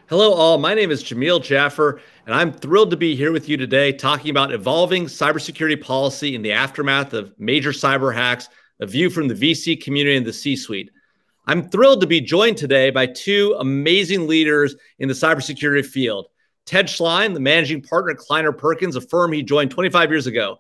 Hello, all. My name is Jamil Jaffer, and I'm thrilled to be here with you today talking about evolving cybersecurity policy in the aftermath of major cyber hacks, a view from the VC community and the C-suite. I'm thrilled to be joined today by two amazing leaders in the cybersecurity field. Ted Schlein, the managing partner at Kleiner Perkins, a firm he joined 25 years ago.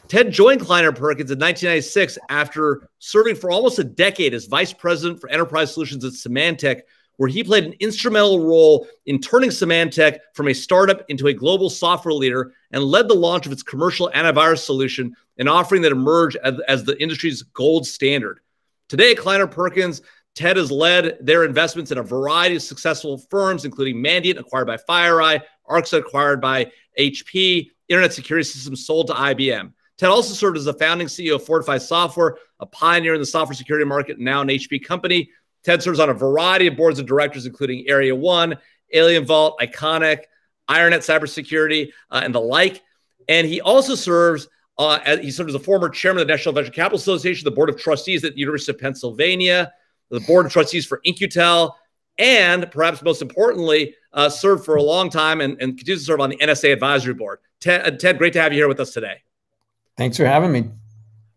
Ted joined Kleiner Perkins in 1996 after serving for almost a decade as vice president for enterprise solutions at Symantec, where he played an instrumental role in turning Symantec from a startup into a global software leader and led the launch of its commercial antivirus solution, an offering that emerged as the industry's gold standard. Today at Kleiner Perkins, Ted has led their investments in a variety of successful firms, including Mandiant, acquired by FireEye, Arxa, acquired by HP, Internet Security Systems sold to IBM. Ted also served as the founding CEO of Fortify Software, a pioneer in the software security market, and now an HP company. Ted serves on a variety of boards of directors, including Area One, Alien Vault, Iconic, IronNet Cybersecurity, and the like. And he also serves as a former chairman of the National Venture Capital Association, the board of trustees at the University of Pennsylvania, the board of trustees for Incutel, and perhaps most importantly, served for a long time and continues to serve on the NSA Advisory Board. Ted, great to have you here with us today. Thanks for having me.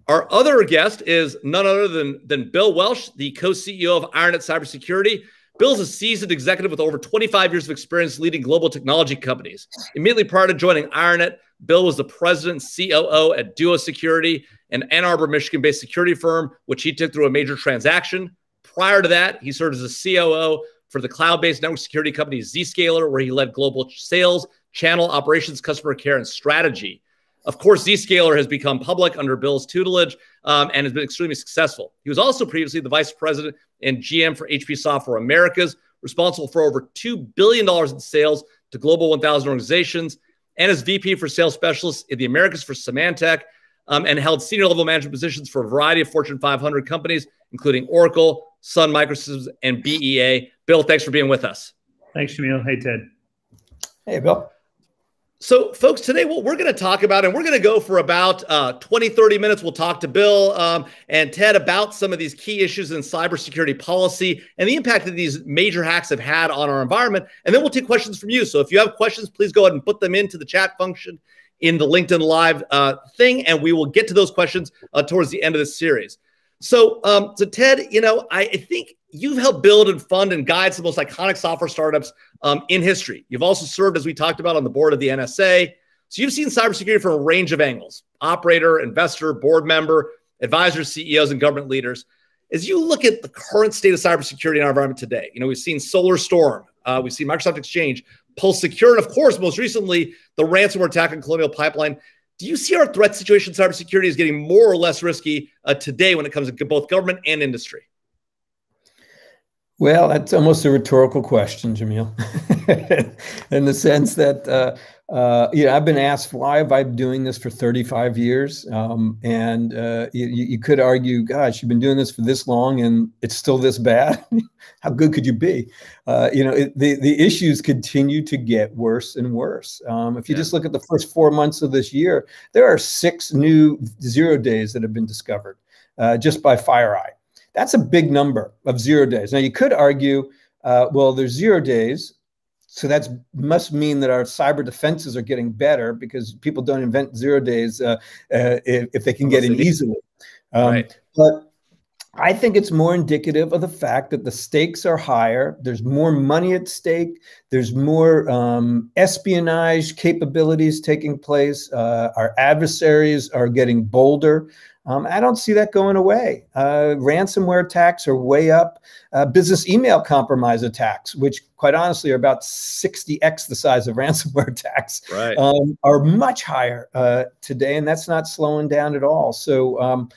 Our other guest is none other than Bill Welch, the co-CEO of IronNet Cybersecurity. Bill's a seasoned executive with over 25 years of experience leading global technology companies. Immediately prior to joining IronNet, Bill was the president and COO at Duo Security, an Ann Arbor, Michigan-based security firm, which he took through a major transaction. Prior to that, he served as a COO for the cloud-based network security company Zscaler, where he led global sales, channel operations, customer care, and strategy. Of course, Zscaler has become public under Bill's tutelage and has been extremely successful. He was also previously the vice president and GM for HP Software Americas, responsible for over $2 billion in sales to Global 1000 organizations, and as VP for sales specialists in the Americas for Symantec, and held senior level management positions for a variety of Fortune 500 companies, including Oracle, Sun Microsystems, and BEA. Bill, thanks for being with us. Thanks, Jamil. Hey, Ted. Hey, Bill. So, folks, today what we're going to talk about, and we're going to go for about 20, 30 minutes. We'll talk to Bill and Ted about some of these key issues in cybersecurity policy and the impact that these major hacks have had on our environment. And then we'll take questions from you. So if you have questions, please go ahead and put them into the chat function in the LinkedIn Live thing, and we will get to those questions towards the end of this series. So, Ted, I think you've helped build and fund and guide some of the most iconic software startups in history. You've also served, as we talked about, on the board of the NSA. So you've seen cybersecurity from a range of angles: operator, investor, board member, advisors, CEOs, and government leaders. As you look at the current state of cybersecurity in our environment today, we've seen SolarStorm, we've seen Microsoft Exchange, Pulse Secure, and of course, most recently, the ransomware attack on Colonial Pipeline. Do you see our threat situation in cybersecurity as getting more or less risky today when it comes to both government and industry? Well, that's almost a rhetorical question, Jamil, in the sense that, I've been asked, why have I been doing this for 35 years? You could argue, gosh, you've been doing this for this long and it's still this bad. How good could you be? The issues continue to get worse and worse. If you just look at the first 4 months of this year, there are 6 new 0 days that have been discovered just by FireEye. That's a big number of 0 days. Now, you could argue, well, there's 0 days, so that must mean that our cyber defenses are getting better because people don't invent 0 days if they can get in easily. Right. But I think it's more indicative of the fact that the stakes are higher. There's more money at stake. There's more espionage capabilities taking place. Our adversaries are getting bolder. I don't see that going away. Ransomware attacks are way up. Business email compromise attacks, which quite honestly are about 60x the size of ransomware attacks, right, are much higher today, and that's not slowing down at all. So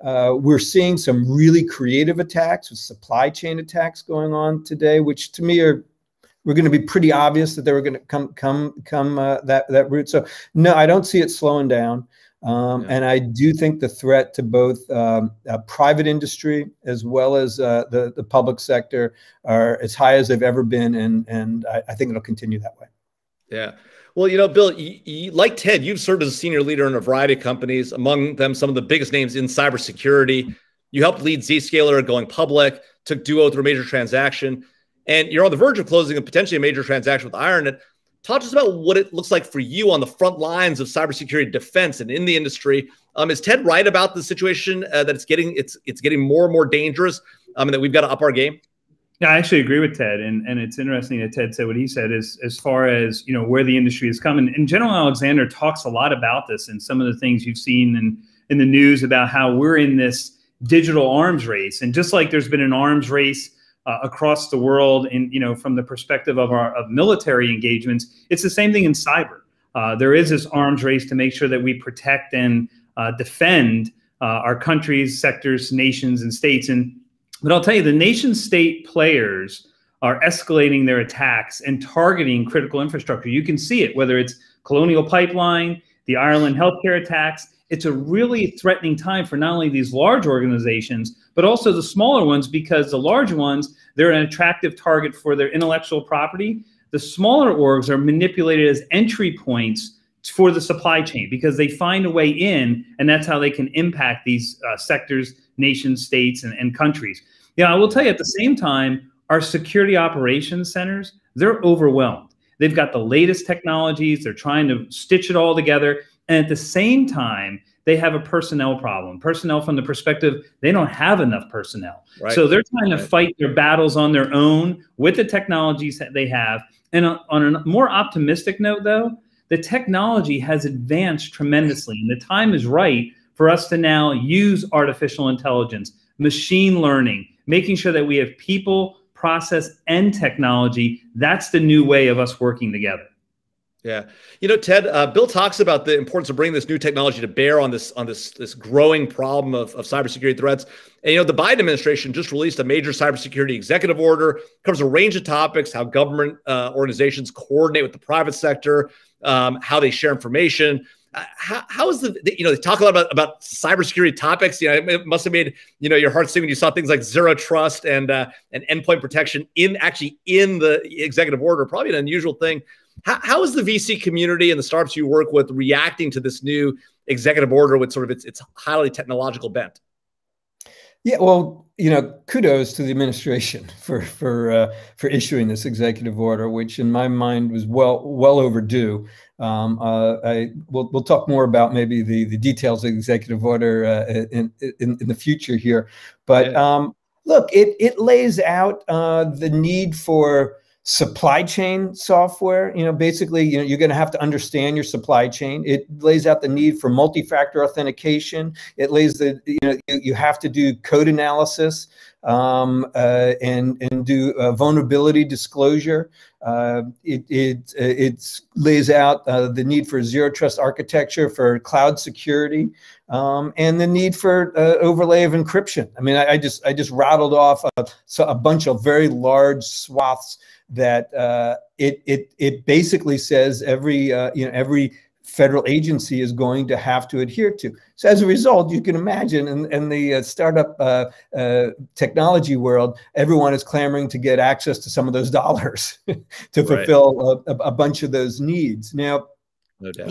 we're seeing some really creative attacks with supply chain attacks going on today, which to me we're going to be pretty obvious that they were going to come that route. So no, I don't see it slowing down. And I do think the threat to both private industry as well as the public sector are as high as they've ever been, and I think it'll continue that way. Yeah. Well, Bill, like Ted, you've served as a senior leader in a variety of companies, among them some of the biggest names in cybersecurity. You helped lead Zscaler going public, took Duo through a major transaction. and you're on the verge of closing a potentially a major transaction with IronNet. Talk to us about what it looks like for you on the front lines of cybersecurity defense and in the industry. Is Ted right about the situation that it's getting more and more dangerous, and that we've got to up our game? Yeah, I actually agree with Ted, and it's interesting that Ted said what he said as far as where the industry is coming. And General Alexander talks a lot about this and some of the things you've seen in the news about how we're in this digital arms race, and just like there's been an arms race across the world, and from the perspective of military engagements, it's the same thing in cyber. There is this arms race to make sure that we protect and defend our countries, sectors, nations, and states. But I'll tell you, the nation-state players are escalating their attacks and targeting critical infrastructure. You can see it, whether it's Colonial Pipeline, the Ireland healthcare attacks. It's a really threatening time for not only these large organizations, but also the smaller ones, because the large ones, they're an attractive target for their intellectual property. The smaller orgs are manipulated as entry points for the supply chain because they find a way in, and that's how they can impact these sectors, nations, states, and countries. I will tell you, at the same time, our security operations centers, they're overwhelmed. They've got the latest technologies. They're trying to stitch it all together. And at the same time, they have a personnel problem. Personnel from the perspective, they don't have enough personnel. Right. So they're trying to fight their battles on their own with the technologies that they have. And on a more optimistic note, though, the technology has advanced tremendously. And the time is right for us to now use artificial intelligence, machine learning, making sure that we have people, process, and technology. That's the new way of us working together. Yeah. Ted, Bill talks about the importance of bringing this new technology to bear on this growing problem of cybersecurity threats. And, the Biden administration just released a major cybersecurity executive order, covers a range of topics, how government organizations coordinate with the private sector, how they share information. How is they talk a lot about cybersecurity topics. It must have made, your heart sing when you saw things like zero trust and endpoint protection in the executive order, probably an unusual thing. How is the VC community and the startups you work with reacting to this new executive order with sort of its highly technological bent? Yeah, well, kudos to the administration for issuing this executive order, which in my mind was well overdue. We'll talk more about maybe the details of the executive order in the future here, but look, it lays out the need for supply chain software. Basically, you're going to have to understand your supply chain. It lays out the need for multi-factor authentication. It lays you have to do code analysis and do vulnerability disclosure. It lays out the need for zero trust architecture for cloud security, and the need for overlay of encryption. I mean, I just rattled off a bunch of very large swaths that it basically says every federal agency is going to have to adhere to. So as a result, you can imagine in the startup technology world, everyone is clamoring to get access to some of those dollars to fulfill a bunch of those needs. Now, no doubt.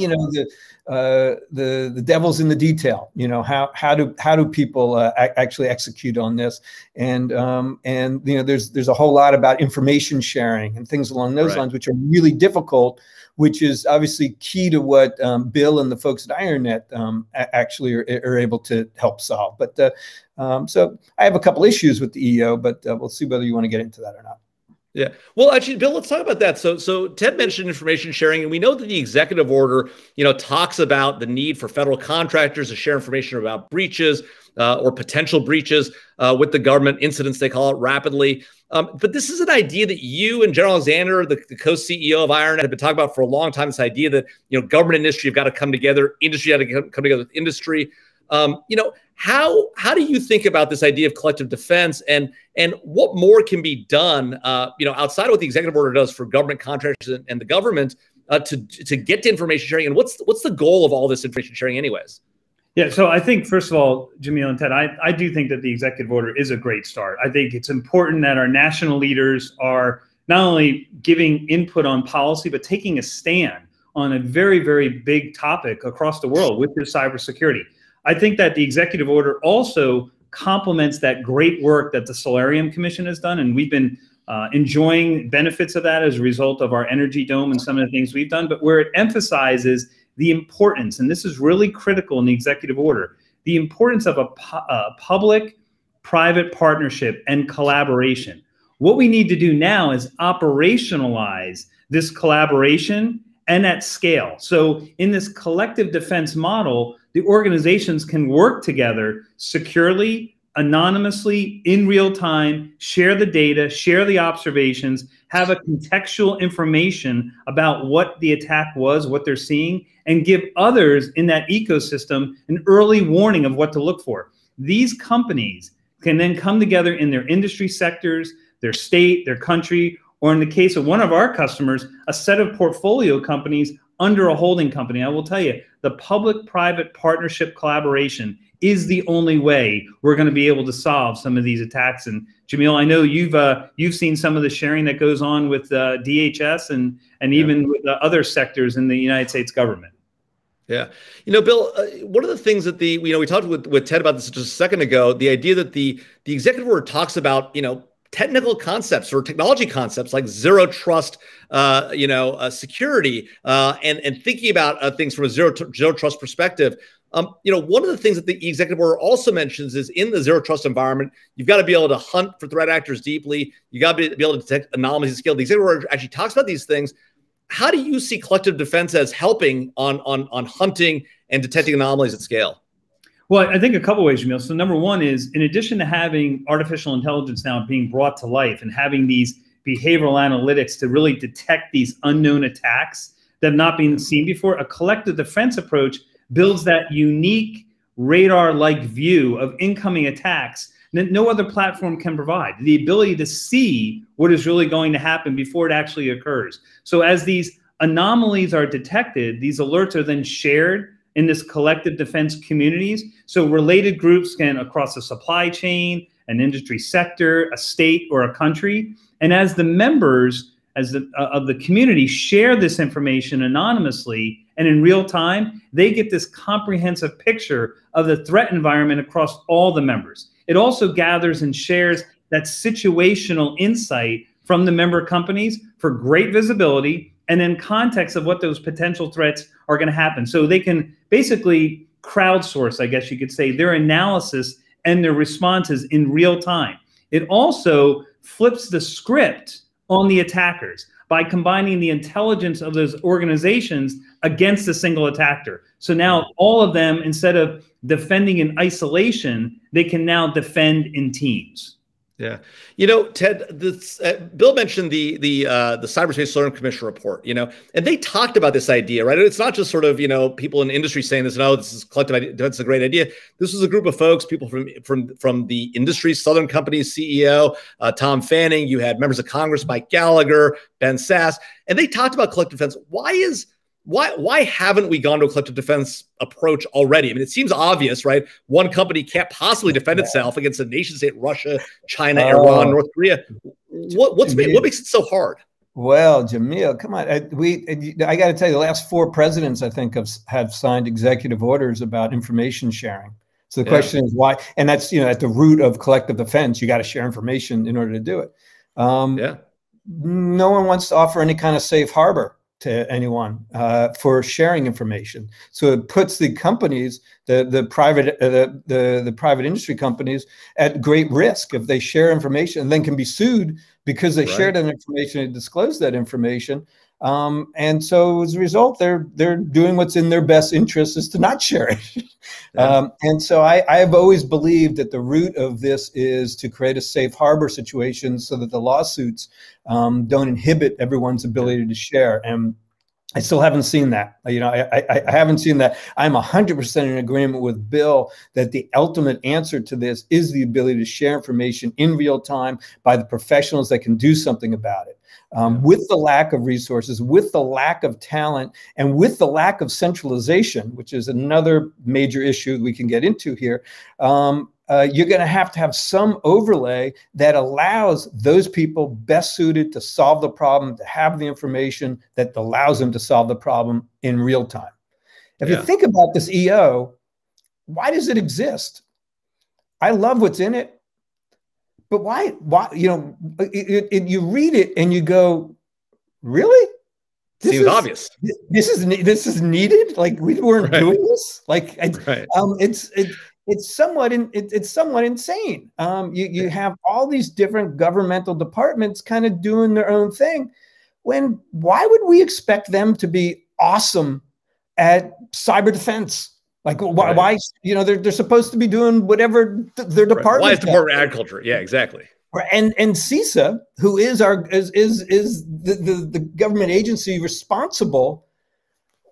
The devil's in the detail. How do people actually execute on this? And there's a whole lot about information sharing and things along those lines, which are really difficult, which is obviously key to what Bill and the folks at IronNet actually are able to help solve. But so I have a couple issues with the EO, but we'll see whether you want to get into that or not. Yeah. Well, actually, Bill, let's talk about that. So Ted mentioned information sharing, and we know that the executive order, talks about the need for federal contractors to share information about breaches or potential breaches with the government, incidents they call it, rapidly. But this is an idea that you and General Alexander, the co-CEO of IronNet, have been talking about for a long time. This idea that government and industry have got to come together, industry had to come together with industry. How do you think about this idea of collective defense, and what more can be done, outside of what the executive order does for government contractors and the government to get to information sharing? And what's the goal of all this information sharing anyways? Yeah, so I think, first of all, Jamil and Ted, I do think that the executive order is a great start. I think it's important that our national leaders are not only giving input on policy, but taking a stand on a very, very big topic across the world with their cybersecurity. I think that the executive order also complements that great work that the Solarium Commission has done. And we've been enjoying benefits of that as a result of our energy dome and some of the things we've done, but where it emphasizes the importance, and this is really critical in the executive order, the importance of a public-private partnership and collaboration. What we need to do now is operationalize this collaboration and at scale. So in this collective defense model, the organizations can work together securely, anonymously, in real time, share the data, share the observations, have a contextual information about what the attack was, what they're seeing, and give others in that ecosystem an early warning of what to look for. These companies can then come together in their industry sectors, their state, their country, or in the case of one of our customers, a set of portfolio companies under a holding company. I will tell you, the public-private partnership collaboration is the only way we're going to be able to solve some of these attacks. And Jamil, I know you've seen some of the sharing that goes on with DHS and even with other sectors in the United States government. Yeah. You know, Bill, one of the things that we talked with Ted about this just a second ago, the idea that the executive order talks about, technical concepts or technology concepts like zero trust, security, and thinking about things from a zero trust perspective. One of the things that the executive order also mentions is in the zero trust environment, you've got to be able to hunt for threat actors deeply. You got to be able to detect anomalies at scale. The executive order actually talks about these things. How do you see collective defense as helping on hunting and detecting anomalies at scale? Well, I think a couple ways, Jamil. So number one is, in addition to having artificial intelligence now being brought to life and having these behavioral analytics to really detect these unknown attacks that have not been seen before, a collective defense approach builds that unique radar-like view of incoming attacks that no other platform can provide. The ability to see what is really going to happen before it actually occurs. So as these anomalies are detected, these alerts are then shared in this collective defense communities. So related groups can, across a supply chain, an industry sector, a state, or a country. And as the members of the community share this information anonymously and in real time, they get this comprehensive picture of the threat environment across all the members. It also gathers and shares that situational insight from the member companies for great visibility and then context of what those potential threats are going to happen. So they can basically crowdsource, I guess you could say, their analysis and their responses in real time. It also flips the script on the attackers by combining the intelligence of those organizations against a single attacker. So now all of them, instead of defending in isolation, they can now defend in teams. Yeah, Ted, Bill mentioned the Cyberspace Alarm Commission report, and they talked about this idea, right? It's not just sort of people in the industry saying this. No, this is collective defense is a great idea. This was a group of folks, people from the industry, Southern Company's CEO Tom Fanning. You had members of Congress, Mike Gallagher, Ben Sass, and they talked about collective defense. Why haven't we gone to a collective defense approach already? I mean, it seems obvious, right? One company can't possibly defend itself against a nation state, Russia, China, Iran, North Korea. What makes it so hard? Well, Jamil, come on. I got to tell you, the last 4 presidents, I think, have signed executive orders about information sharing. So the question is why? And that's, at the root of collective defense. You got to share information in order to do it. No one wants to offer any kind of safe harbor to anyone for sharing information. So it puts the companies, the private industry companies, at great risk if they share information and then can be sued because they shared that information and disclosed that information. And so as a result, they're doing what's in their best interest is to not share it. And so I have always believed that the root of this is to create a safe harbor situation so that the lawsuits don't inhibit everyone's ability to share. And I still haven't seen that. I haven't seen that. I'm 100% in agreement with Bill that the ultimate answer to this is the ability to share information in real time by the professionals that can do something about it. With the lack of resources, with the lack of talent, and with the lack of centralization, which is another major issue we can get into here, you're going to have some overlay that allows those people best suited to solve the problem, to have the information that allows them to solve the problem in real time. If you think about this EO, why does it exist? I love what's in it, but why, you know, you read it and you go, really? Seems obvious. This is needed. Like we weren't doing this. Like it's somewhat insane. You have all these different governmental departments kind of doing their own thing. Why would we expect them to be awesome at cyber defense? Like why you know, they're supposed to be doing whatever their department. Why is Department of Agriculture? Yeah, exactly. And CISA, who is the government agency responsible,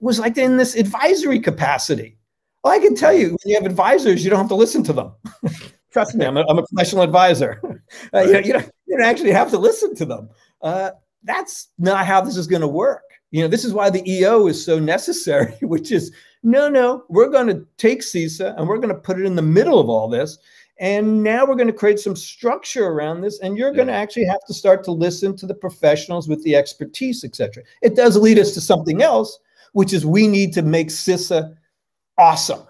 was like in this advisory capacity. Well, I can tell you, when you have advisors, you don't have to listen to them. Trust me, I'm a professional advisor. You don't actually have to listen to them. That's not how this is going to work. You know, this is why the EO is so necessary, which is, no, we're going to take CISA and we're going to put it in the middle of all this. And now we're going to create some structure around this, and you're going to actually have to start to listen to the professionals with the expertise, et cetera. It does lead us to something else, which is we need to make CISA awesome.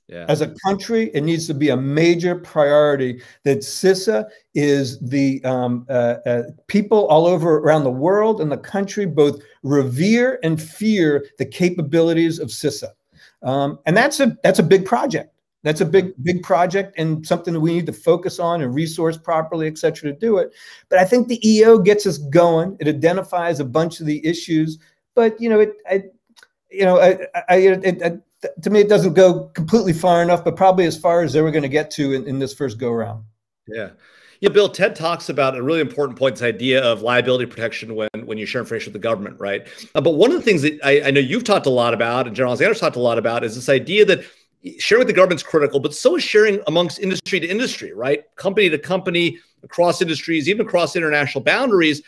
Yeah. As a country, it needs to be a major priority that CISA is the people all over around the world and the country both revere and fear the capabilities of CISA. And that's a big project. That's a big project and something that we need to focus on and resource properly, et cetera, to do it. But I think the EO gets us going. It identifies a bunch of the issues, but you know, to me, it doesn't go completely far enough, but probably as far as they were going to get to in this first go round. Yeah. Yeah, Bill, Ted talks about a really important point, this idea of liability protection when you share information with the government, right? But one of the things that I know you've talked a lot about, and General Alexander's talked a lot about, is this idea that sharing with the government's critical, but so is sharing amongst industry to industry, right? Company to company, across industries, even across international boundaries.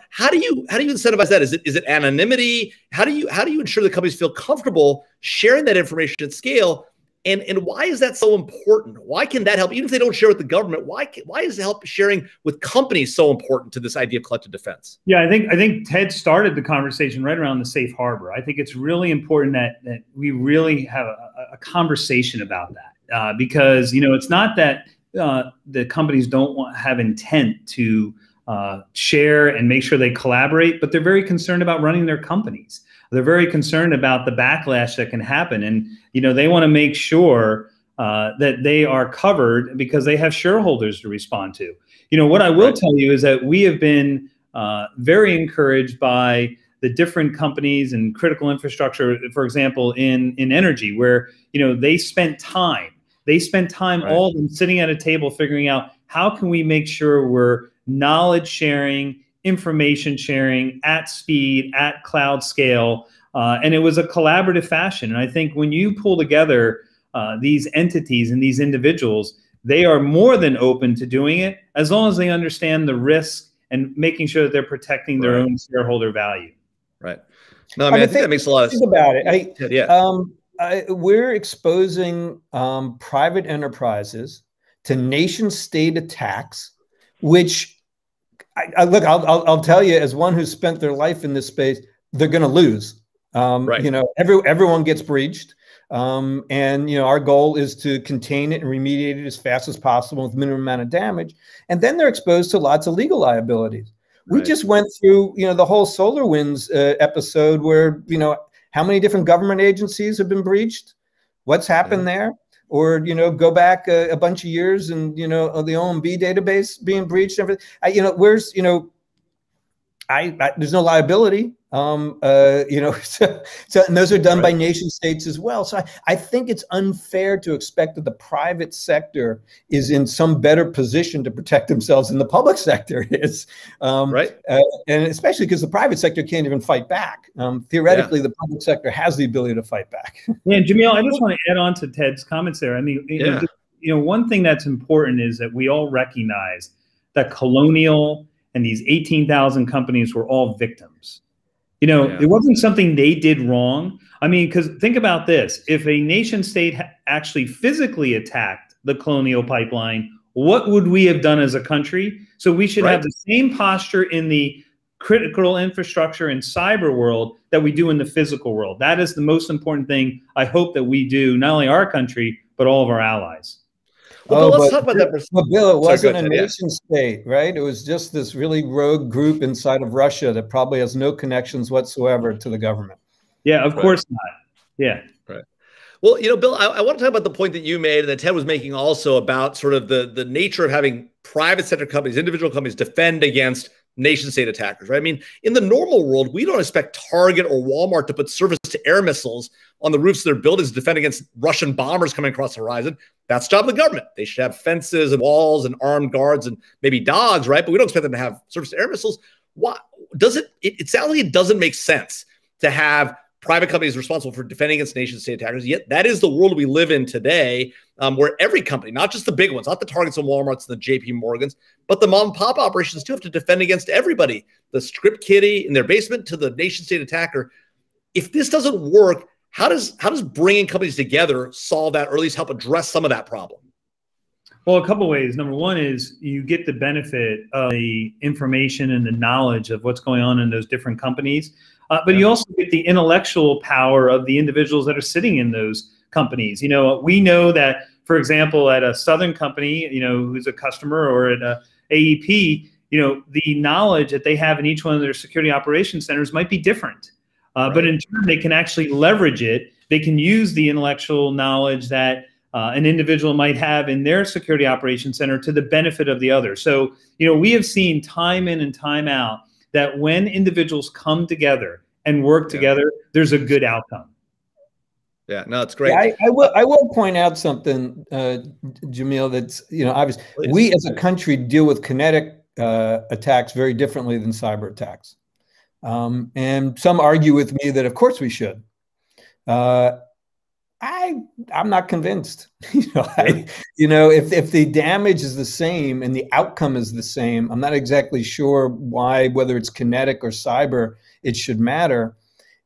How do you incentivize that? Is it anonymity? How do you ensure that companies feel comfortable sharing that information at scale? And why is that so important? Why can that help? Even if they don't share with the government, why is help sharing with companies so important to this idea of collective defense? Yeah, I think Ted started the conversation right around the safe harbor. I think it's really important that we really have a conversation about that because you know it's not that the companies don't have intent to share and make sure they collaborate, but they're very concerned about running their companies. They're very concerned about the backlash that can happen. And, you know, they want to make sure that they are covered because they have shareholders to respond to. You know, what I will tell you is that we have been very encouraged by the different companies and critical infrastructure, for example, in energy, where, you know, they spent time all of them sitting at a table figuring out how can we make sure we're knowledge sharing, information sharing at speed, at cloud scale. And it was a collaborative fashion. And I think when you pull together these entities and these individuals, they are more than open to doing it as long as they understand the risk and making sure that they're protecting their own shareholder value. Right. No, I mean, I think that makes a lot of sense. Think about it. We're exposing private enterprises to nation state attacks, which look, I'll tell you, as one who's spent their life in this space, they're going to lose. You know, everyone gets breached, and you know our goal is to contain it and remediate it as fast as possible with minimum amount of damage. And then they're exposed to lots of legal liabilities. We just went through, you know, the whole SolarWinds episode, where you know how many different government agencies have been breached, what's happened there. Or, you know, go back a bunch of years and, you know, the OMB database being breached. And everything. You know, where's, you know, there's no liability. You know, so and those are done by nation states as well. So I think it's unfair to expect that the private sector is in some better position to protect themselves than the public sector is. And especially because the private sector can't even fight back. Theoretically, the public sector has the ability to fight back. Yeah, and Jamil, I just want to add on to Ted's comments there. I mean, you know, one thing that's important is that we all recognize that Colonial and these 18,000 companies were all victims. You know, it wasn't something they did wrong. I mean, because think about this. If a nation state actually physically attacked the Colonial pipeline, what would we have done as a country? So we should have the same posture in the critical infrastructure and cyber world that we do in the physical world. That is the most important thing I hope that we do, not only our country, but all of our allies. Well, Bill, let's talk about that. But Bill, it wasn't Sorry, a nation state, right? It was just this really rogue group inside of Russia that probably has no connections whatsoever to the government. Yeah, of course not. Yeah. Right. Well, Bill, I want to talk about the point that you made and that Ted was making also about sort of the nature of having private sector companies, individual companies defend against nation state attackers, right? I mean, in the normal world, we don't expect Target or Walmart to put surface to air missiles on the roofs of their buildings to defend against Russian bombers coming across the horizon. That's the job of the government. They should have fences and walls and armed guards and maybe dogs, right? But we don't expect them to have surface to air missiles. What does it sounds like it doesn't make sense to have private companies responsible for defending against nation-state attackers. Yet that is the world we live in today, where every company, not just the big ones, not the Targets and Walmarts and the JP Morgans, but the mom and pop operations too have to defend against everybody, the script kiddie in their basement to the nation-state attacker. If this doesn't work, how does bringing companies together solve that, or at least help address some of that problem? Well, a couple of ways. Number one is you get the benefit of the information and the knowledge of what's going on in those different companies. But you also get the intellectual power of the individuals that are sitting in those companies. We know that, for example, at a Southern company, who's a customer, or at a AEP, the knowledge that they have in each one of their security operations centers might be different. But in turn, they can actually leverage it. They can use the intellectual knowledge that an individual might have in their security operations center to the benefit of the other. So, we have seen time in and time out that when individuals come together and work together, there's a good outcome. Yeah, no, it's great. Yeah, I will point out something, Jamil, that's, obviously we as a country deal with kinetic attacks very differently than cyber attacks. And some argue with me that of course we should. I'm not convinced. If the damage is the same and the outcome is the same, I'm not exactly sure why, whether it's kinetic or cyber, it should matter.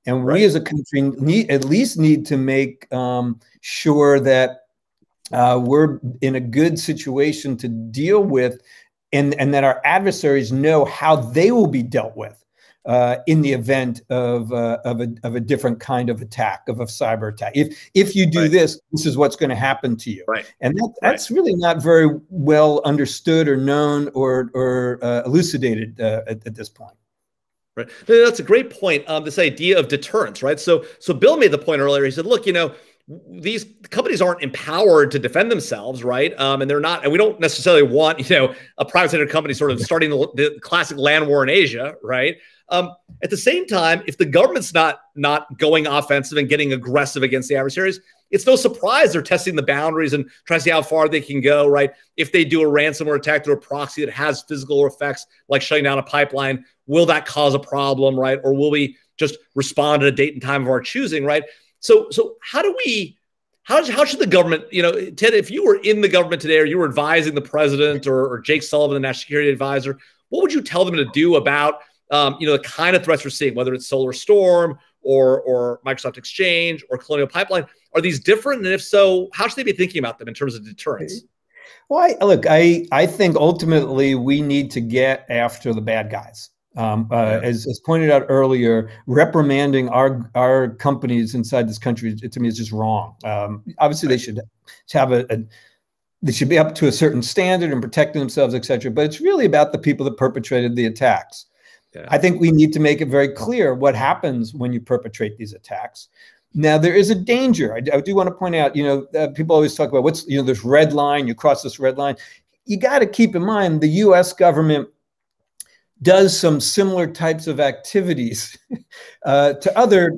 And we as a country need to make sure that we're in a good situation to deal with, and that our adversaries know how they will be dealt with. In the event of a different kind of attack, of a cyber attack. If you do this is what's going to happen to you. Right. And that's really not very well understood or known or elucidated at this point. Right. That's a great point. This idea of deterrence, right? So Bill made the point earlier. He said, look, these companies aren't empowered to defend themselves, right? And they're not, and we don't necessarily want, a private sector company sort of starting the classic land war in Asia, right? At the same time, if the government's not going offensive and getting aggressive against the adversaries, it's no surprise they're testing the boundaries and trying to see how far they can go, right? If they do a ransomware attack through a proxy that has physical effects, like shutting down a pipeline, will that cause a problem, right? Or will we just respond at a date and time of our choosing, right? So how should the government, Ted, if you were in the government today, or you were advising the president or Jake Sullivan, the national security advisor, what would you tell them to do about the kind of threats we're seeing, whether it's SolarStorm or Microsoft Exchange or Colonial Pipeline? Are these different? And if so, how should they be thinking about them in terms of deterrence? Well, I think ultimately we need to get after the bad guys. As pointed out earlier, reprimanding our companies inside this country, to me, is just wrong. Obviously, they should have they should be up to a certain standard and protecting themselves, et cetera. But it's really about the people that perpetrated the attacks. Yeah. I think we need to make it very clear what happens when you perpetrate these attacks. Now, there is a danger. I do want to point out, people always talk about this red line, you cross this red line. You got to keep in mind the U.S. government does some similar types of activities to other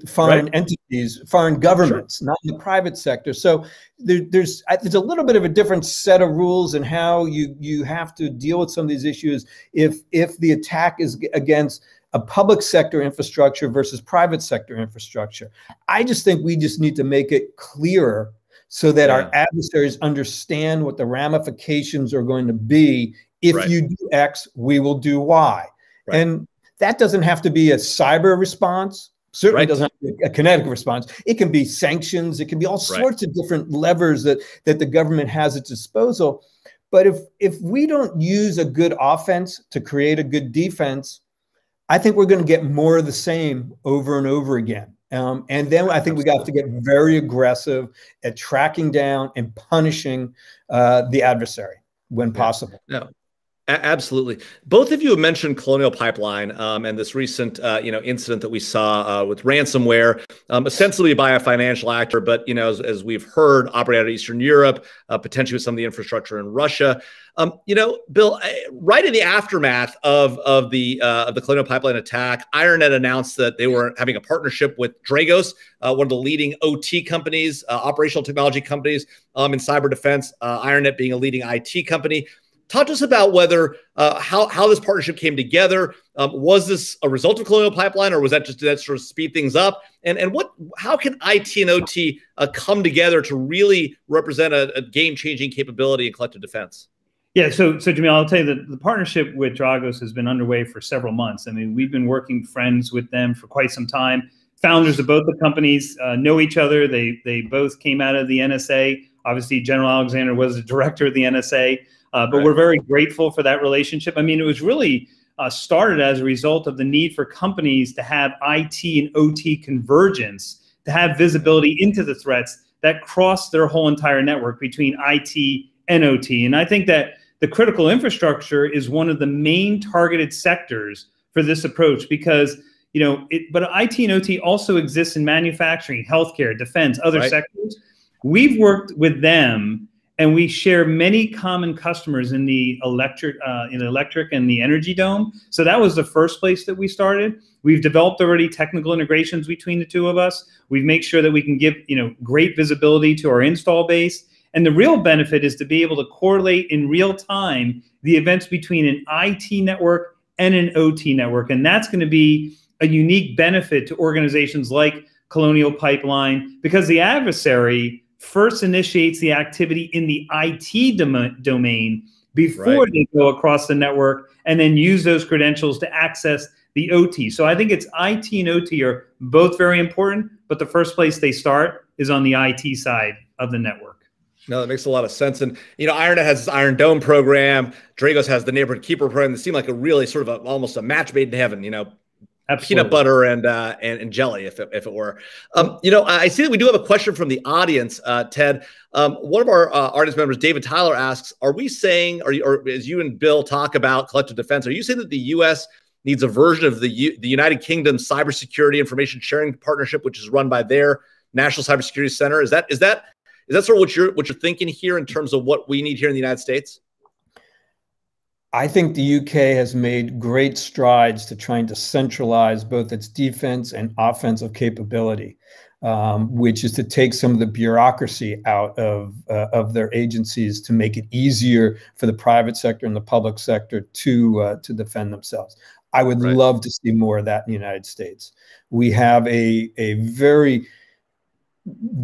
foreign entities, foreign governments, not in the private sector. So there's a little bit of a different set of rules and how you have to deal with some of these issues if the attack is against a public sector infrastructure versus private sector infrastructure. I just think we just need to make it clearer so that our adversaries understand what the ramifications are going to be. If you do X, we will do Y. Right. And that doesn't have to be a cyber response. Certainly doesn't have to be a kinetic response. It can be sanctions. It can be all sorts of different levers that the government has at disposal. But if we don't use a good offense to create a good defense, I think we're going to get more of the same over and over again. And then I think we got to get very aggressive at tracking down and punishing the adversary when possible. No. Absolutely. Both of you have mentioned Colonial Pipeline and this recent, incident that we saw with ransomware, ostensibly by a financial actor, but as we've heard, operate out of Eastern Europe, potentially with some of the infrastructure in Russia. Bill, right in the aftermath of the Colonial Pipeline attack, IronNet announced that they were having a partnership with Dragos, one of the leading OT companies, operational technology companies in cyber defense. IronNet being a leading IT company. Talk to us about whether how this partnership came together. Was this a result of Colonial Pipeline, or was that just that sort of speed things up? And how can IT and OT come together to really represent a game-changing capability in collective defense? Yeah, so Jamil, I'll tell you that the partnership with Dragos has been underway for several months. I mean, we've been working friends with them for quite some time. Founders of both the companies know each other. They both came out of the NSA. Obviously, General Alexander was the director of the NSA. But we're very grateful for that relationship. I mean, it was really started as a result of the need for companies to have IT and OT convergence, to have visibility into the threats that cross their whole entire network between IT and OT. And I think that the critical infrastructure is one of the main targeted sectors for this approach because, but IT and OT also exists in manufacturing, healthcare, defense, other sectors. We've worked with them. And we share many common customers in the electric and the energy dome. So that was the first place that we started. We've developed already technical integrations between the two of us. We've made sure that we can give great visibility to our install base. And the real benefit is to be able to correlate in real time the events between an IT network and an OT network. And that's going to be a unique benefit to organizations like Colonial Pipeline because the adversary first initiates the activity in the IT domain before they go across the network and then use those credentials to access the OT. So I think it's IT and OT are both very important, but the first place they start is on the IT side of the network. No, that makes a lot of sense. And, IronNet has this Iron Dome program. Dragos has the Neighborhood Keeper program. It seemed like a really sort of almost a match made in heaven, Absolutely. Peanut butter and jelly, if it were. I see that we do have a question from the audience, Ted. One of our audience members, David Tyler, asks, are we saying, or as you and Bill talk about collective defense, are you saying that the U.S. needs a version of the United Kingdom Cybersecurity Information Sharing Partnership, which is run by their National Cybersecurity Center? Is that sort of what you're thinking here in terms of what we need here in the United States? I think the UK has made great strides to trying to centralize both its defense and offensive capability, which is to take some of the bureaucracy out of their agencies to make it easier for the private sector and the public sector to defend themselves. I would love to see more of that in the United States. We have a very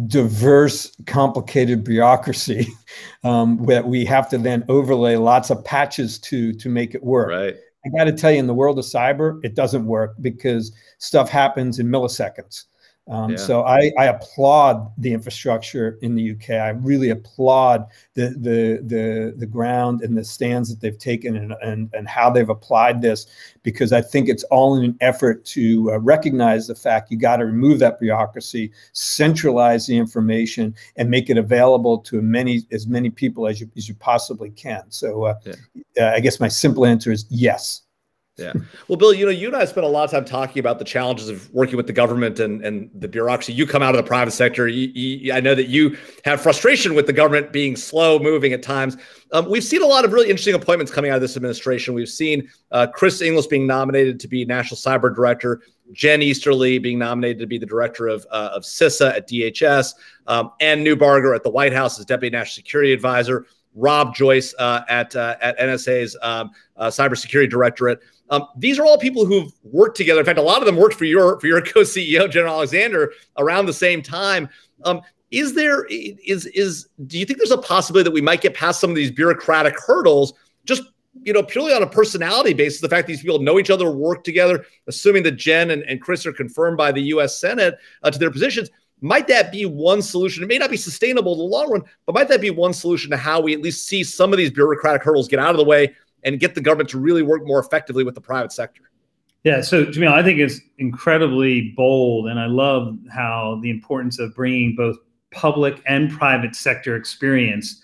diverse, complicated bureaucracy that we have to then overlay lots of patches to make it work. I got to tell you, in the world of cyber, it doesn't work because stuff happens in milliseconds. So I applaud the infrastructure in the UK. I really applaud the ground and the stands that they've taken and how they've applied this, because I think it's all in an effort to recognize the fact you got to remove that bureaucracy, centralize the information, and make it available to as many people as you possibly can. So I guess my simple answer is yes. Yeah. Well, Bill, you and I spent a lot of time talking about the challenges of working with the government and the bureaucracy. You come out of the private sector. I know that you have frustration with the government being slow moving at times. We've seen a lot of really interesting appointments coming out of this administration. We've seen Chris Inglis being nominated to be National Cyber Director, Jen Easterly being nominated to be the Director of CISA at DHS, Ann Neubarger at the White House as Deputy National Security Advisor, Rob Joyce at NSA's Cybersecurity Directorate. These are all people who've worked together. In fact, a lot of them worked for your co-CEO, General Alexander, around the same time. Do you think there's a possibility that we might get past some of these bureaucratic hurdles, just purely on a personality basis? The fact that these people know each other, work together, assuming that Jen and Chris are confirmed by the U.S. Senate to their positions. Might that be one solution? It may not be sustainable in the long run, but might that be one solution to how we at least see some of these bureaucratic hurdles get out of the way and get the government to really work more effectively with the private sector? Yeah, so Jamil, I think it's incredibly bold, and I love how the importance of bringing both public and private sector experience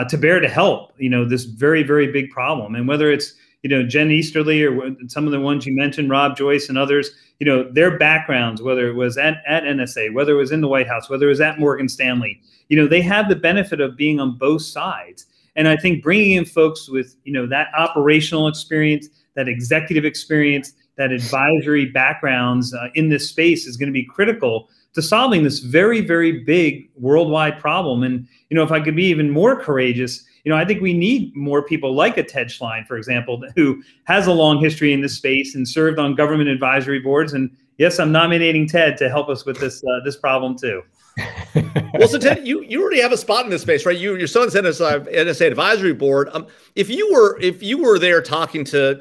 to bear to help, this very, very big problem. And whether it's, Jen Easterly or some of the ones you mentioned, Rob Joyce and others, their backgrounds, whether it was at NSA, whether it was in the White House, whether it was at Morgan Stanley, they have the benefit of being on both sides. And I think bringing in folks with, that operational experience, that executive experience, that advisory backgrounds in this space is going to be critical to solving this very, very big worldwide problem. And, if I could be even more courageous, I think we need more people like a Ted Schlein, for example, who has a long history in this space and served on government advisory boards. And yes, I'm nominating Ted to help us with this this problem too. Well, so Ted, you already have a spot in this space, right? You're still on the NSA Advisory Board. If you were there talking to,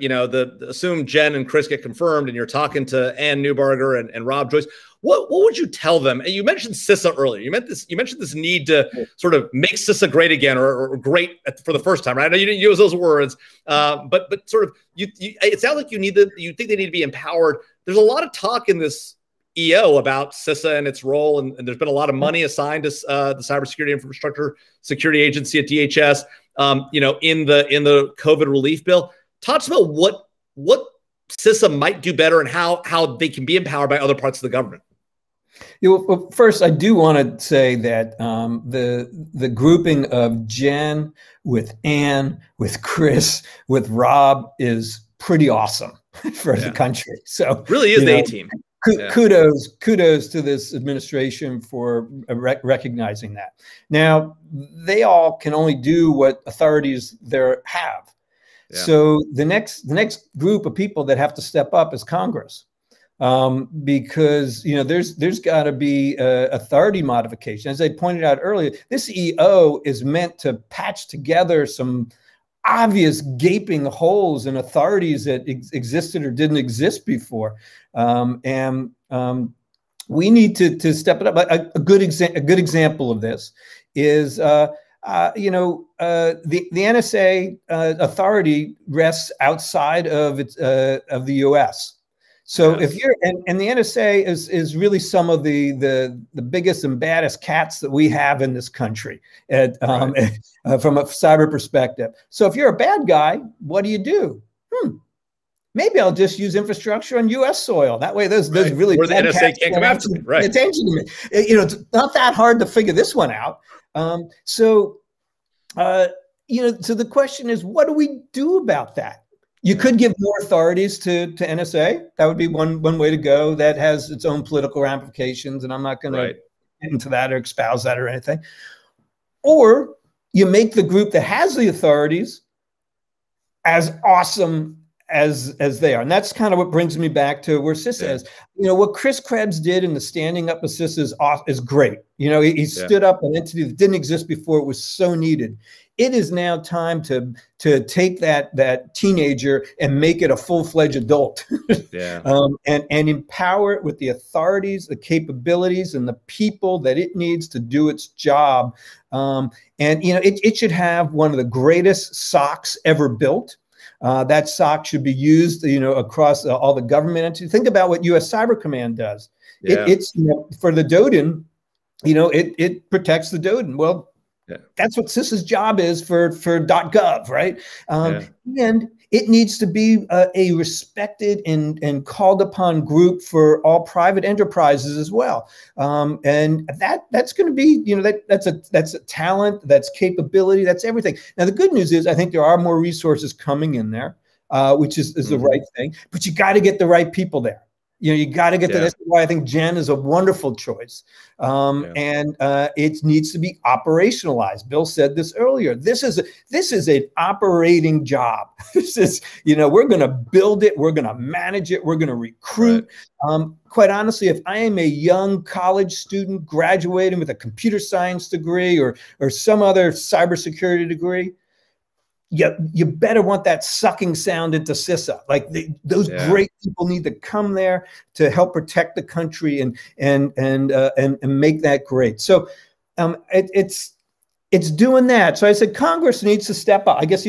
assume Jen and Chris get confirmed, and you're talking to Ann Neuberger and Rob Joyce, what would you tell them? And you mentioned CISA earlier. You mentioned this need to sort of make CISA great again, or great for the first time, right? I know you didn't use those words, but sort of it sounds like you think they need to be empowered. There's a lot of talk in this EO about CISA and its role, and there's been a lot of money assigned to the Cybersecurity Infrastructure Security Agency at DHS. In the COVID relief bill, talks about what CISA might do better and how they can be empowered by other parts of the government. Well, first, I do want to say that the grouping of Jen with Ann, with Chris, with Rob is pretty awesome for the country. So really is the A-team. Kudos to this administration for recognizing that. Now, they all can only do what authorities there have. Yeah. So the next group of people that have to step up is Congress, because there's got to be authority modification. As I pointed out earlier, this EO is meant to patch together some obvious gaping holes in authorities that existed or didn't exist before, and we need to step it up. A good example of this is the NSA authority rests outside of the U.S. So if you're and the NSA is really some of the biggest and baddest cats that we have in this country from a cyber perspective. So if you're a bad guy, what do? Maybe I'll just use infrastructure on U.S. soil. That way, those really where the NSA can't come after me. Right? Attention to me. It's not that hard to figure this one out. So the question is, what do we do about that? You could give more authorities to NSA. That would be one way to go. That has its own political ramifications, and I'm not going to get into that or espouse that or anything. Or you make the group that has the authorities as awesome as they are. And that's kind of what brings me back to where CISA is. What Chris Krebs did in the standing up of CISA is great. He stood up an entity that didn't exist before. It was so needed. It is now time to take that teenager and make it a full-fledged adult, and empower it with the authorities, the capabilities, and the people that it needs to do its job. It should have one of the greatest SOCs ever built. That SOC should be used, across all the government entities. Think about what U.S. Cyber Command does. It's for the DoDin. It protects the DoDin. Well. That's what CISA's job is for .gov, right? And it needs to be a respected and called upon group for all private enterprises as well. And that's going to be, that's a talent, that's capability, that's everything. Now, the good news is I think there are more resources coming in there, which is the right thing, but you got to get the right people there. You got to get to this. That's why I think Jen is a wonderful choice. And it needs to be operationalized. Bill said this earlier. This is an operating job. This is, we're going to build it. We're going to manage it. We're going to recruit. Quite honestly, if I am a young college student graduating with a computer science degree or some other cybersecurity degree, you better want that sucking sound into CISA. Like those great people need to come there to help protect the country and make that great. So it's It's doing that. So I said, Congress needs to step up. I guess,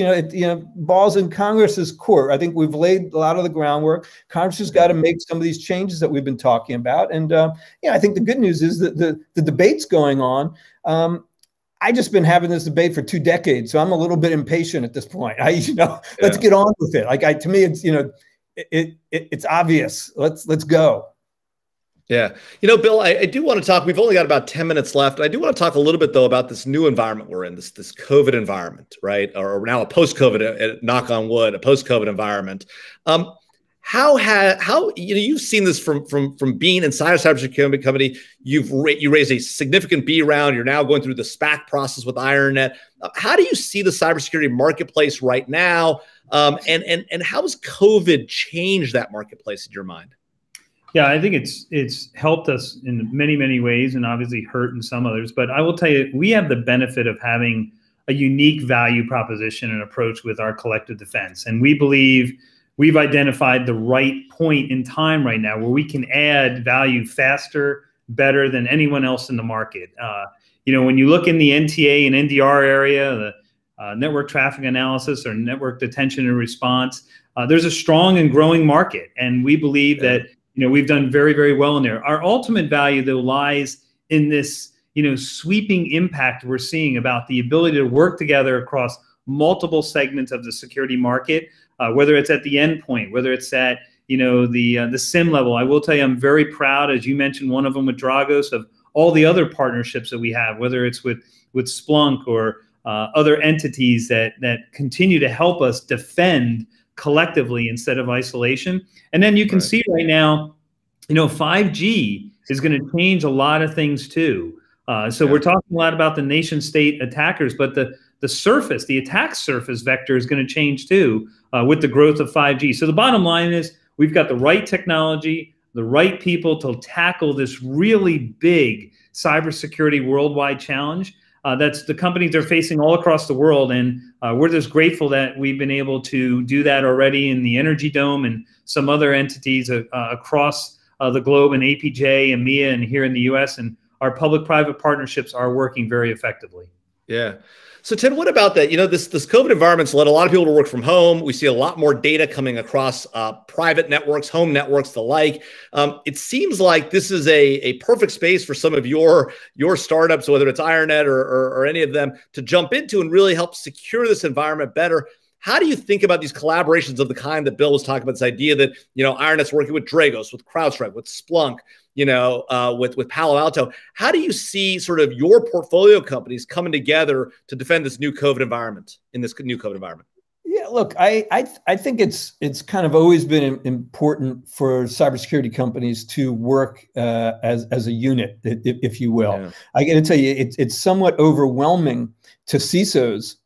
ball's in Congress's court. I think we've laid a lot of the groundwork. Congress has got to make some of these changes that we've been talking about. And, I think the good news is that the debate's going on. I just been having this debate for 2 decades, so I'm a little bit impatient at this point. Let's get on with it. To me, it's, it's obvious. Let's go. Yeah. Bill, I do want to talk, we've only got about 10 minutes left. I do want to talk a little bit, though, about this new environment we're in, this COVID environment, right? Or now a post-COVID, knock on wood, a post-COVID environment. How you've seen this from being inside a cybersecurity company. You raised a significant B round. You're now going through the SPAC process with IronNet. How do you see the cybersecurity marketplace right now? And how has COVID changed that marketplace in your mind? Yeah, I think it's helped us in many, many ways, and obviously hurt in some others. But I will tell you, we have the benefit of having a unique value proposition and approach with our collective defense. And we believe we've identified the right point in time right now where we can add value faster, better than anyone else in the market. When you look in the NTA and NDR area, the network traffic analysis or network detection and response, there's a strong and growing market. And we believe that we've done very, very well in there. Our ultimate value, though, lies in this, sweeping impact we're seeing about the ability to work together across multiple segments of the security market, whether it's at the endpoint, whether it's at, the SIM level. I will tell you, I'm very proud, as you mentioned, one of them with Dragos, of all the other partnerships that we have, whether it's with Splunk or other entities that continue to help us defend collectively instead of isolation. And then you can see right now, 5G is going to change a lot of things too. We're talking a lot about the nation state attackers, but the surface, the attack surface vector is going to change too with the growth of 5G. So the bottom line is we've got the right technology, the right people to tackle this really big cybersecurity worldwide challenge. That's the companies are facing all across the world. And we're just grateful that we've been able to do that already in the Energy Dome and some other entities across the globe in APJ, EMEA, and here in the US. And our public-private partnerships are working very effectively. Yeah. So Ted, what about that? This COVID environment's led a lot of people to work from home. We see a lot more data coming across private networks, home networks, the like. It seems like this is a perfect space for some of your startups, whether it's IronNet or any of them, to jump into and really help secure this environment better. How do you think about these collaborations of the kind that Bill was talking about, this idea that, IronNet's working with Dragos, with CrowdStrike, with Splunk, with Palo Alto? How do you see sort of your portfolio companies coming together to defend this new COVID environment, in this new COVID environment? Yeah, look, I think it's kind of always been important for cybersecurity companies to work as a unit, if you will. Yeah. I got to tell you, it's somewhat overwhelming to CISOs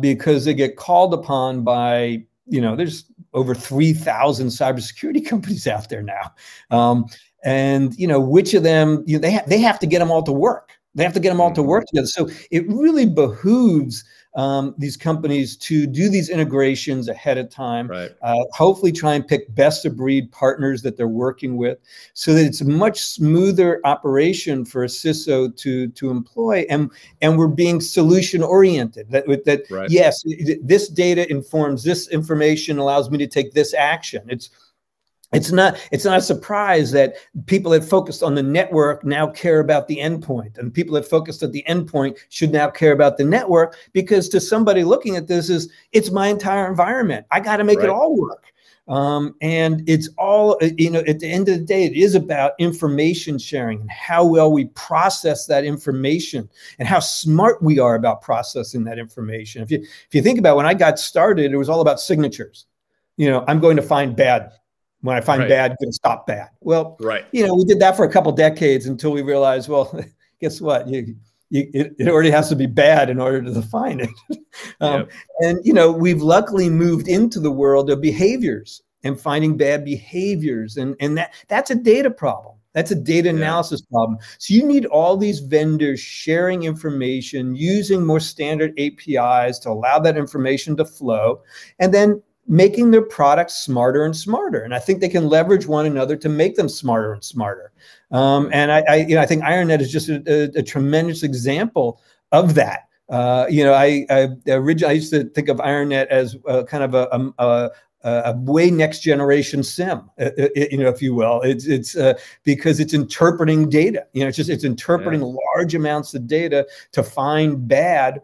because they get called upon by, there's over 3,000 cybersecurity companies out there now. And, which of them, they have to get them all to work. They have to get them all to work together. So it really behooves these companies to do these integrations ahead of time, hopefully try and pick best of breed partners that they're working with so that it's a much smoother operation for a CISO to employ. And we're being solution oriented yes, this data informs this information, allows me to take this action. It's not a surprise that people that focused on the network now care about the endpoint, and people that focused at the endpoint should now care about the network, because to somebody looking at this it's my entire environment. I got to make it all work. And it's all, at the end of the day, it is about information sharing and how well we process that information and how smart we are about processing that information. If you think about when I got started, it was all about signatures. I'm going to find bad. When I find bad, I'm going to stop bad. Well, we did that for a couple decades until we realized, well, guess what? It already has to be bad in order to define it. And, we've luckily moved into the world of behaviors and finding bad behaviors. And that's a data problem. That's a data analysis problem. So you need all these vendors sharing information, using more standard APIs to allow that information to flow, and then making their products smarter and smarter. And I think they can leverage one another to make them smarter and smarter. And I think IronNet is just a tremendous example of that. I originally used to think of IronNet as kind of a way next generation SIM, if you will. It's because it's interpreting data. It's interpreting large amounts of data to find bad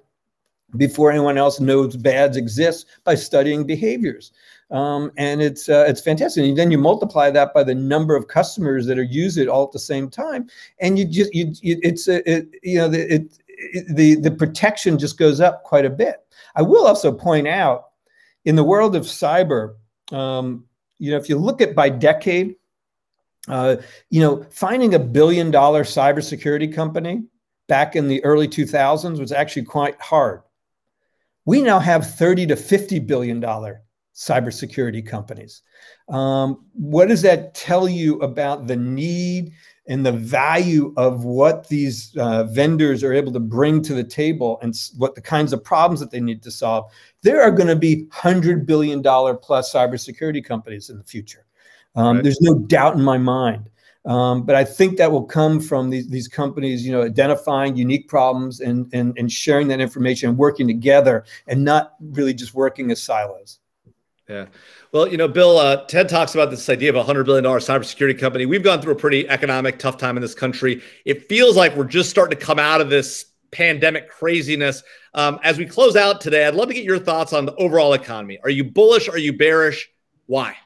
before anyone else knows bads exist by studying behaviors. And it's fantastic. And then you multiply that by the number of customers that are use it all at the same time, and the protection just goes up quite a bit. I will also point out, in the world of cyber, if you look at by decade, finding $1 billion cybersecurity company back in the early 2000s was actually quite hard. We now have $30 to $50 billion cybersecurity companies. What does that tell you about the need and the value of what these vendors are able to bring to the table and what the kinds of problems that they need to solve? There are going to be $100 billion plus cybersecurity companies in the future. There's no doubt in my mind. But I think that will come from these companies, identifying unique problems and sharing that information and working together, and not really just working as silos. Yeah. Well, Bill, Ted talks about this idea of a $100 billion cybersecurity company. We've gone through a pretty economic tough time in this country. It feels like we're just starting to come out of this pandemic craziness. As we close out today, I'd love to get your thoughts on the overall economy. Are you bullish? Are you bearish? Why?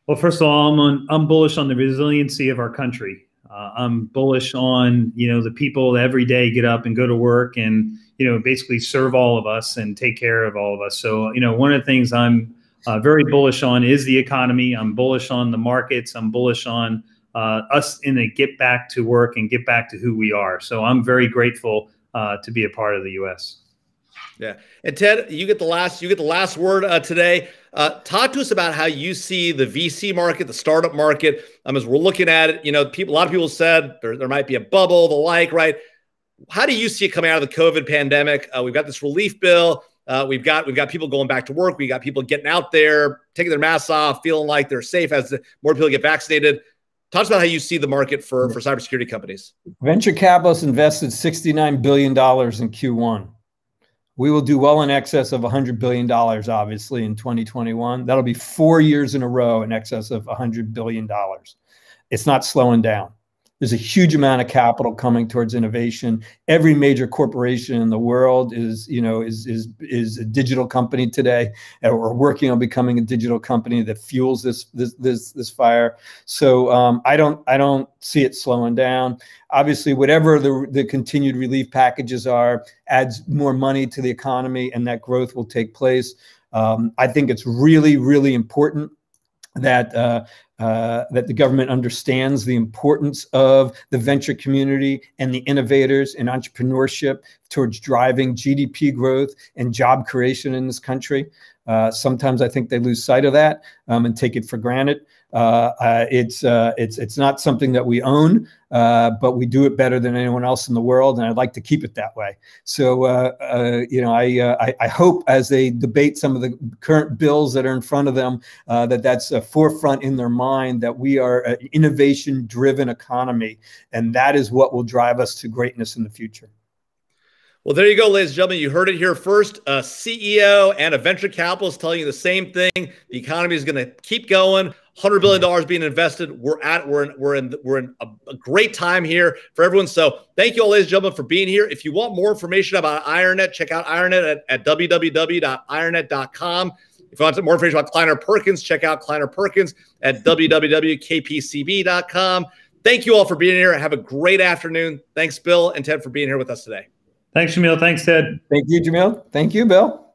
Well, first of all, I'm bullish on the resiliency of our country. I'm bullish on, the people that every day get up and go to work and, basically serve all of us and take care of all of us. So, one of the things I'm very bullish on is the economy. I'm bullish on the markets. I'm bullish on us in a get back to work and get back to who we are. So I'm very grateful to be a part of the U.S. Yeah. And Ted, you get the last word today. Talk to us about how you see the VC market, the startup market. As we're looking at it, a lot of people said there might be a bubble, the like, right? How do you see it coming out of the COVID pandemic? We've got this relief bill. We've got people going back to work. We got people getting out there, taking their masks off, feeling like they're safe as more people get vaccinated. Talk about how you see the market for cybersecurity companies. Venture capitalists invested $69 billion in Q1. We will do well in excess of $100 billion, obviously, in 2021. That'll be 4 years in a row in excess of $100 billion. It's not slowing down. There's a huge amount of capital coming towards innovation. Every major corporation in the world is a digital company today, or working on becoming a digital company that fuels this fire. So I don't see it slowing down. Obviously, whatever the continued relief packages are, adds more money to the economy, and that growth will take place. I think it's really, really important that the government understands the importance of the venture community and the innovators and entrepreneurship towards driving GDP growth and job creation in this country. Sometimes I think they lose sight of that and take it for granted. It's not something that we own, but we do it better than anyone else in the world, and I'd like to keep it that way. So, I hope as they debate some of the current bills that are in front of them, that's a forefront in their mind, that we are an innovation-driven economy, and that is what will drive us to greatness in the future. Well, there you go, ladies and gentlemen. You heard it here first. A CEO and a venture capitalist telling you the same thing. The economy is going to keep going. $100 billion being invested. We're in a great time here for everyone. So thank you all, ladies and gentlemen, for being here. If you want more information about IronNet, check out IronNet at www.ironnet.com. If you want more information about Kleiner Perkins, check out Kleiner Perkins at www.kpcb.com. Thank you all for being here. Have a great afternoon. Thanks, Bill and Ted, for being here with us today. Thanks, Jamil. Thanks, Ted. Thank you, Jamil. Thank you, Bill.